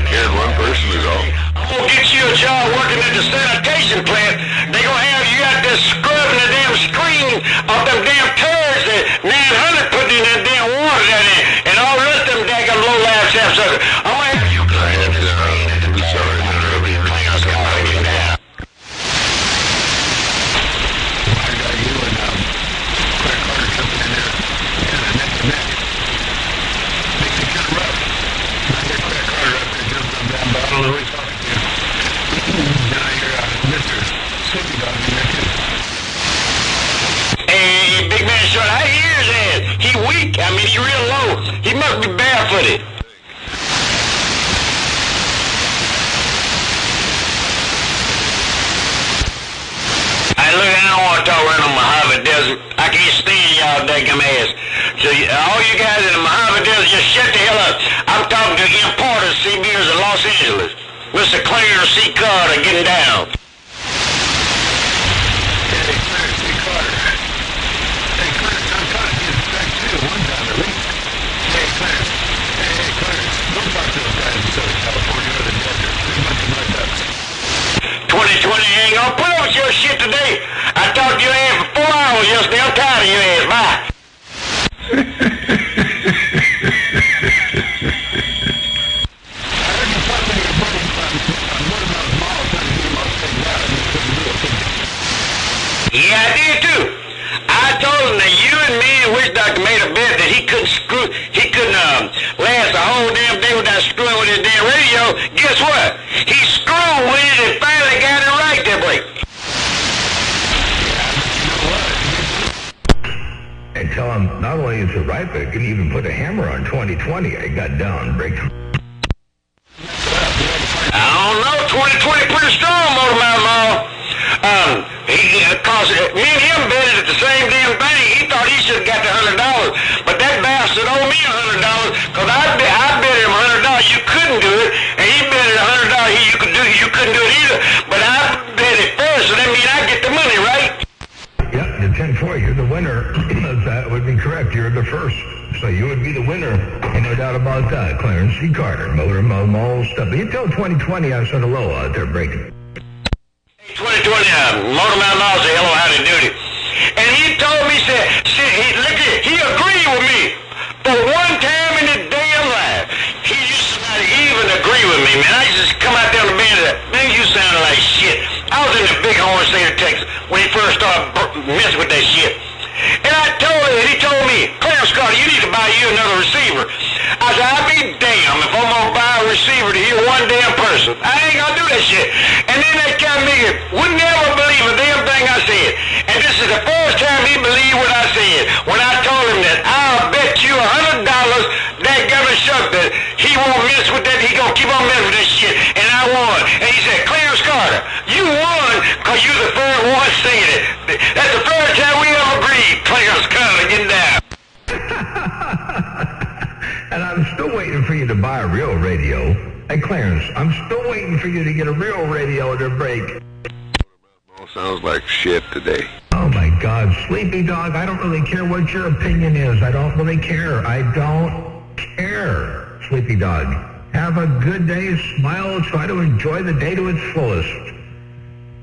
[SPEAKER 4] Here's one person is all.
[SPEAKER 1] I'm gonna get you a job working at the sanitation plant. They gonna have you out there scrubbing the damn screen of them damn turds that 900 put in that damn water down there, and all the rest of them daggum low life sapsuckers. I'm gonna have you clean up the screen at the Hey, big man short, I hear his ass. He weak. I mean, he real low. He must be barefooted. Hey, look, I don't want to talk around on Mojave Desert. I can't stand y'all daggum ass. So all you guys in the Mojave Desert, just shut the hell up. I'm talking to importers, CBers in Los Angeles. Mr. Clarence C. Carter getting down.
[SPEAKER 2] Hey, Clarence C. Carter. Hey, Clarence, I'm trying to get back to you one time at least. Hey, Clarence. Hey, Clarence. Don't talk to those guys in Southern California or the desert. There's a bunch of mud ducks.
[SPEAKER 1] 2020 ain't gonna put up with your shit today. I talked to your ass for 4 hours yesterday. I'm tired of your ass. Bye. Yeah, I did too. I told him that you and me and Witch Doctor made a bet that he couldn't last a whole damn day without screwing with his damn radio. Guess what? He screwed with it and finally got it right that way.
[SPEAKER 2] And tell him not only is it right, but it can even put a hammer on 2020. I got down, break.
[SPEAKER 1] I don't know. 2020 pretty strong, Motor Mouth Mall. Cause me and him betted at the same damn thing. He thought he should have got the $100, but that bastard owed me $100 because I bet him $100 you couldn't do it, and he betted $100 you couldn't do it either. But I bet it first, so that means I get the money, right?
[SPEAKER 2] Yep, the 10-4 before. You're the winner. That would be correct. You're the first. So you would be the winner. Ain't no doubt about that. Clarence C. Carter, Motor Mall stuff. You tell 2020 I said hello out there breaking.
[SPEAKER 1] 2020, Motor Mouth Law said hello, how to do it. And he told me, he agreed with me. For one time in his damn life, he used to not even agree with me, man. I used to come out there on the band and say, man, you sounded like shit. I was in the big horn state of Texas when he first started messing with that shit. And I told him, and he told me, Clarence Carter, you need to buy you another receiver. I said, I'll be damned if I'm going to buy a receiver to hear one damn person. I ain't going to do that shit. And then that kind of nigga would never believe a damn thing I said. And this is the first time he believed what I said. When I told him that I'll bet you $100 that Governor Shuck that he won't mess with that, he going to keep on messing with that shit. And I won. And he said, Clarence Carter, you won because you're the first one saying it. That's the first time we ever agreed. Clarence Carter, get down.
[SPEAKER 2] And I'm still waiting for you to buy a real radio. Hey, Clarence, I'm still waiting for you to get a real radio to break.
[SPEAKER 3] Sounds like shit today.
[SPEAKER 2] Oh, my God. Sleepy Dog, I don't really care what your opinion is. I don't really care. I don't care, Sleepy Dog. Have a good day. Smile. Try to enjoy the day to its fullest.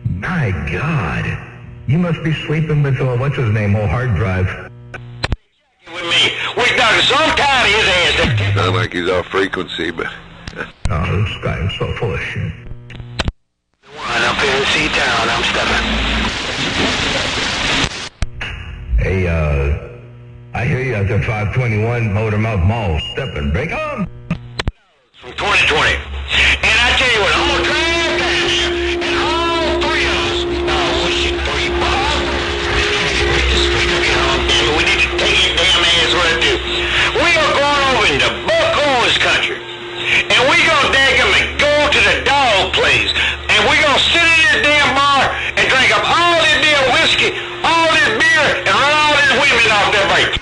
[SPEAKER 2] My God. You must be sleeping with, what's his name, old hard drive.
[SPEAKER 1] With me. We're talking some time his ass.
[SPEAKER 3] Sounds like he's off frequency, but...
[SPEAKER 2] Oh, this guy is so full of shit.
[SPEAKER 5] One up here in C-Town, I'm stepping.
[SPEAKER 2] Hey, I hear you out there, 521 Motor Mouth Mall. Stepping. Break on.
[SPEAKER 1] From 2020. And I tell you what, I'm going to drive down here, and all three of us, three bucks. We need to take his damn ass what I do. We are going over into Buck Owens country, and we going to go to the dog place, and we going to sit in this damn bar and drink up all this damn whiskey, all this beer, and run all these women off their bike.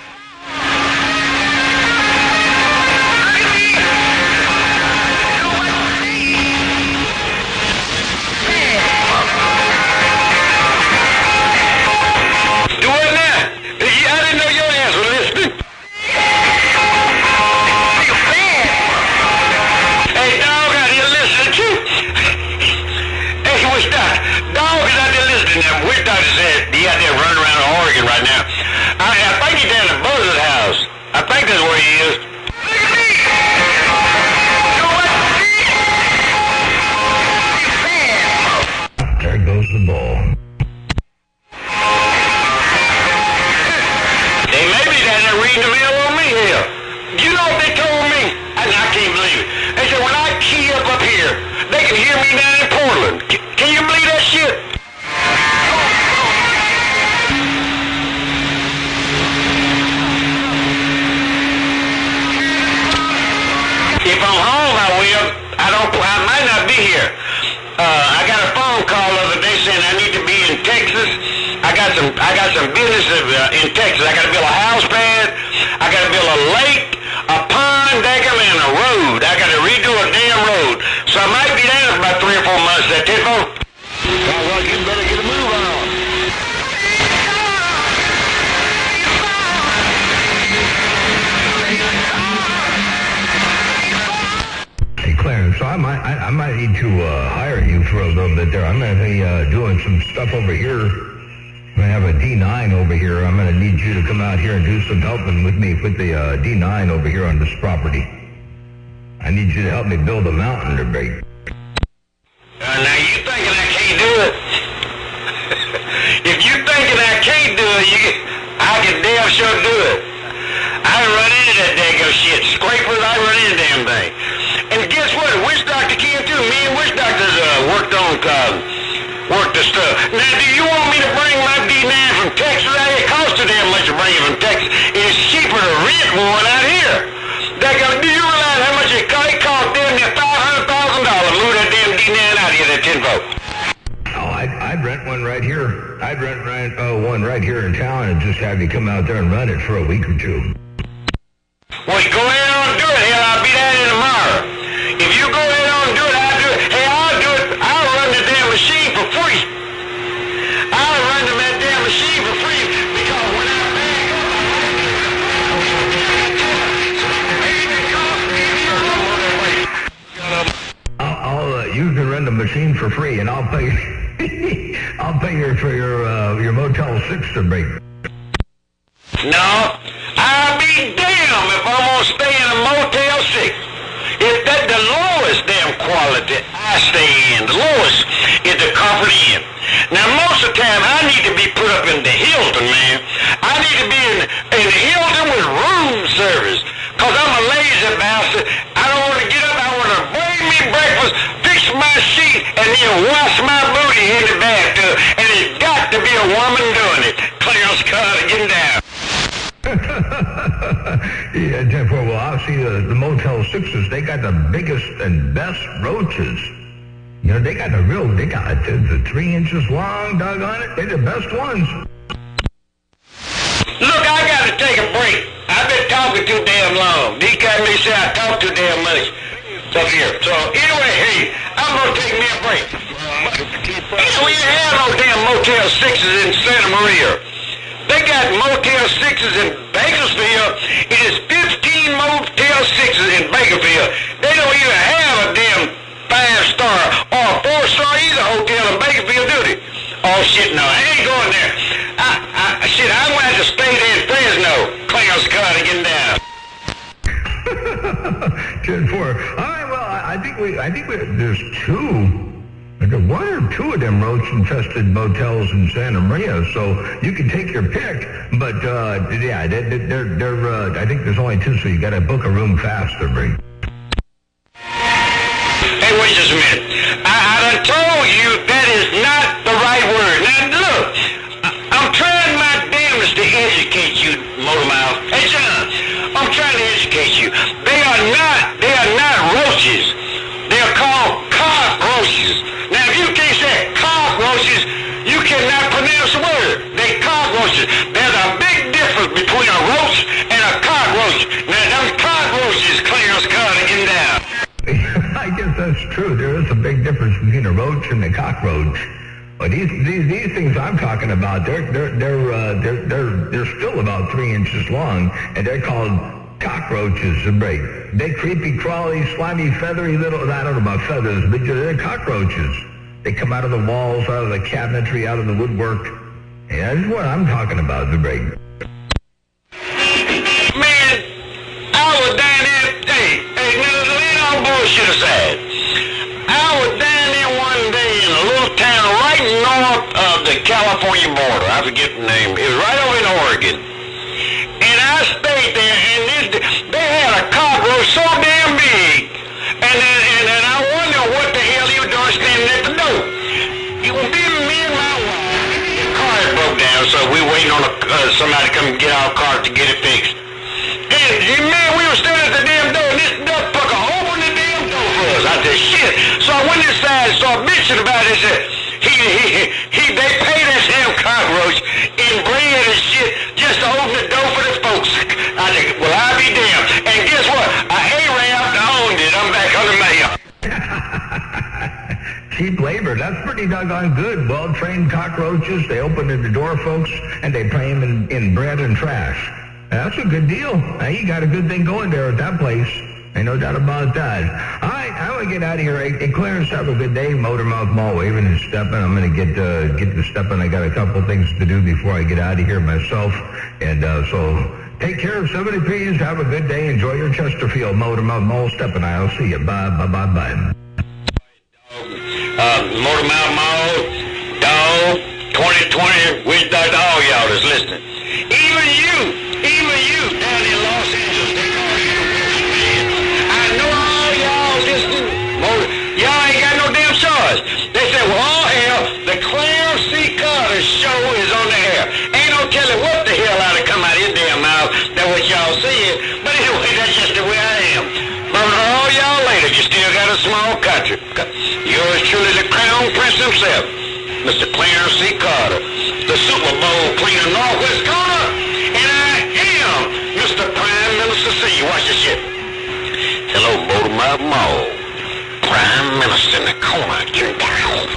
[SPEAKER 1] We're talking said he out there running around Oregon right now. I think he's down at Buzzard's house. I think that's where he is. Look at me!
[SPEAKER 2] There goes the ball.
[SPEAKER 1] They may be down there reading the mail on me here. You know what they told me? I can't believe it. They said when I key up here, they can hear me down in Portland. Can you believe that shit? If I'm home, I will. I might not be here. I got a phone call the other day saying I need to be in Texas. I got some business in Texas. I got to build a house pad. I got to build a lake, a pond, and a road. I got to redo a damn road. So I might be down for about 3 or 4 months. That telephone.
[SPEAKER 3] Sounds like you better get a move on.
[SPEAKER 2] Clarence, so I might need to hire you for a little bit there. I'm going to be doing some stuff over here. I'm going to have a D9 over here. I'm going to need you to come out here and do some helping with me with the D9 over here on this property. I need you to help me build a mountain to break.
[SPEAKER 1] Now you thinking I can't do it? If you thinking I can't do it, I can damn sure do it. I run into that daggone shit. Scrapers, I run into damn thing. And guess what? Witch Doctor came too. Me and Witch Doctors worked the stuff. Now, do you want me to bring my D9 from Texas out here? It costs too damn much to bring it from Texas. It's cheaper to rent one out here. Do you realize how much it cost? It cost damn near $500,000 to move that damn D9 out here, that 10-volt.
[SPEAKER 2] Oh, I'd rent one right here. I'd rent one right here in town and just have you come out there and run it for a week or two.
[SPEAKER 1] Well, you go ahead on and do it. Hell, I'll be down here tomorrow. If you go ahead on and do it, I'll do it. Hey, I'll do it. I'll run the damn machine for free. I'll run the damn machine for free because
[SPEAKER 2] machine for free, and I'll pay. I'll pay for your Motel 6 to break.
[SPEAKER 1] No, I'll be damned if I'm gonna stay in a Motel 6. If that's the lowest damn quality I stay in, the lowest is the Comfort Inn. Now, most of the time, I need to be put up in the Hilton, man. I need to be in the Hilton with room service, because I'm a lazy bastard. I don't want to get up. I want to bring me breakfast, fix my sheet, and then wash my booty in the bathtub. And it's got to be a woman doing it. Clarence Carter, get down.
[SPEAKER 2] Yeah, Jeff, well, I'll see the Motel 6s. They got the biggest and best roaches. You know, they got the 3 inches long, doggone it. They're the best ones.
[SPEAKER 1] Look, I got to take a break. I've been talking too damn long. D-Cat may say I talk too damn much up here. So, anyway, hey, I'm going to take me a break. We didn't have no damn Motel 6s in Santa Maria. They got Motel 6s in Bakersfield. It is 15 Motel 6s in Bakersfield. They don't even have a damn 5-star or 4-star either hotel in Bakersfield, do they? Oh, shit, no. I ain't going there. I'm going to have to stay there in Fresno. Clarence Carter, get down.
[SPEAKER 2] 10-4. All right, well, I think there's one or two of them roach-infested motels in Santa Maria, so you can take your pick. But yeah, they're I think there's only 2, so you got to book a room faster, Bree.
[SPEAKER 1] Hey, wait just a minute. I done told you that is not the right word. Now look, I'm trying my damnedest to educate you, Motor Mouth. Hey, John, I'm trying to educate you. They are not roaches. They are called cockroaches. Now, if you can't say cockroaches, you cannot pronounce the word. They cockroaches. There's a big difference between a roach and a cockroach. Now, them cockroaches, Clarence Carter, get down.
[SPEAKER 2] I guess that's true. There is a big difference between a roach and a cockroach. But these things I'm talking about, they're still about 3 inches long, and they're called cockroaches. They creepy, crawly, slimy, feathery little, I don't know about feathers, but they're cockroaches. They come out of the walls, out of the cabinetry, out of the woodwork. And that's what I'm talking about, the break.
[SPEAKER 1] Man, I was down there, hey, lean on bullshit aside. I was down there one day in a little town right north of the California border. I forget the name. It was right over in Oregon. And I stayed there, and they had a cockroach so damn big. And I wonder what the hell he was doing standing at the door. It was me and my wife. The car had broke down, so we were waiting on somebody to come get our car to get it fixed. And man, we were standing at the damn door, and this fucker opened the damn door for us. I said, shit. So I went inside and started bitching about it. They paid that damn cockroach in bread and shit just to open the door for the folks. I said, well, I'll be damned. And guess what? I owned it. I'm back under mayor.
[SPEAKER 2] Cheap labor. That's pretty doggone good. Well-trained cockroaches. They open the door, folks, and they play them in bread and trash. That's a good deal. Hey, you got a good thing going there at that place. Ain't no doubt about that. All right, I'm going to get out of here. Hey, Clarence, have a good day. Motormouth Mall waving and stepping. I'm going to get to stepping. I got a couple things to do before I get out of here myself. And so take care of 70 P's. Have a good day. Enjoy your Chesterfield. Motormouth Mall stepping. I'll see you. Bye.
[SPEAKER 1] Motormouth Mall, dog, 2020, wish that all y'all that's listening. Even you down in Los Angeles, they call you the worst, man. I know all y'all listening. Y'all ain't got no damn choice. They say, well, all hell, the Clarence C. Carter show is on the air. Ain't no telling what the hell ought to come out of his damn mouth. That's what y'all saying. But anyway, that's just the way I am. But all y'all later, you still got a small country. Yours truly, the Crown Prince himself, Mr. Clarence C. Carter, the Super Bowl cleaner Northwest corner, and I am Mr. Prime Minister C. Watch your shit. Hello, Motormouth Mall. Prime Minister in the corner. Get down.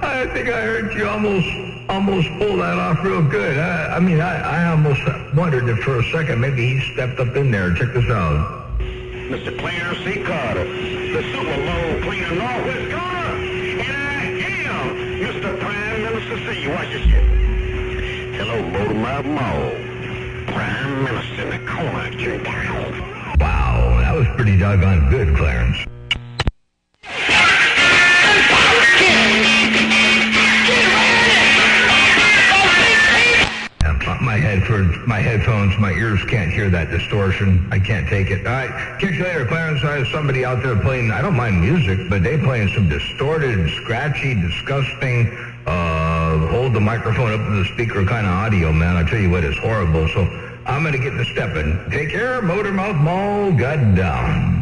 [SPEAKER 2] I think I heard you almost pull that off real good. I almost wondered if for a second maybe he stepped up in there. Check this out.
[SPEAKER 1] Mr. Clarence C. Carter, the Super Bowl cleaner, Northwest Corner, and I am Mr. Prime Minister. See you, watch your shit. Hello, Motormouth Mall. Prime Minister in the corner.
[SPEAKER 2] Wow, that was pretty doggone good, Clarence. My headphones, my ears can't hear that distortion. I can't take it. All right, catch you later, Clarence. I have somebody out there playing, I don't mind music, but they playing some distorted, scratchy, disgusting, hold the microphone up to the speaker kind of audio, man. I tell you what, it's horrible. So I'm going to get to stepping. Take care, Motormouth Mall. God down.